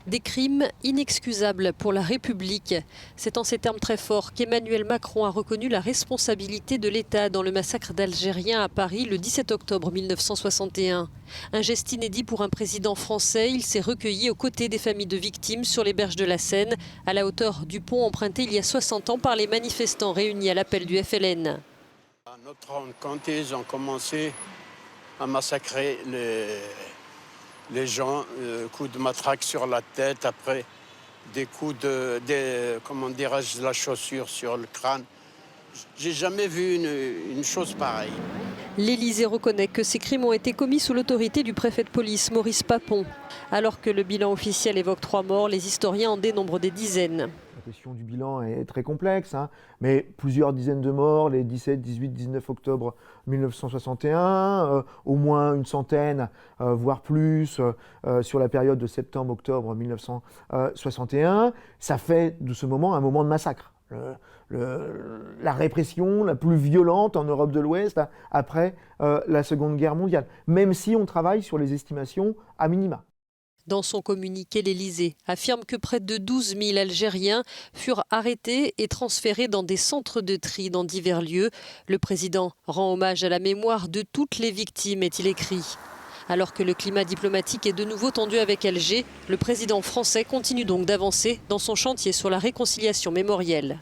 Des crimes inexcusables pour la République. C'est en ces termes très forts qu'Emmanuel Macron a reconnu la responsabilité de l'État dans le massacre d'Algériens à Paris le 17 octobre 1961. Un geste inédit pour un président français. Il s'est recueilli aux côtés des familles de victimes sur les berges de la Seine, à la hauteur du pont emprunté il y a 60 ans par les manifestants réunis à l'appel du FLN. À notre rencontre, ils ont commencé à massacrer les gens, coups de matraque sur la tête, après des coups de la chaussure sur le crâne. J'ai jamais vu une chose pareille. L'Élysée reconnaît que ces crimes ont été commis sous l'autorité du préfet de police, Maurice Papon. Alors que le bilan officiel évoque 3 morts, les historiens en dénombrent des dizaines. La question du bilan est très complexe, mais plusieurs dizaines de morts, les 17, 18, 19 octobre 1961, au moins une centaine, voire plus, sur la période de septembre-octobre 1961. Ça fait de ce moment un moment de massacre. La répression la plus violente en Europe de l'Ouest après la Seconde Guerre mondiale, même si on travaille sur les estimations à minima. Dans son communiqué, l'Élysée affirme que près de 12 000 Algériens furent arrêtés et transférés dans des centres de tri dans divers lieux. Le président rend hommage à la mémoire de toutes les victimes, est-il écrit. Alors que le climat diplomatique est de nouveau tendu avec Alger, le président français continue donc d'avancer dans son chantier sur la réconciliation mémorielle.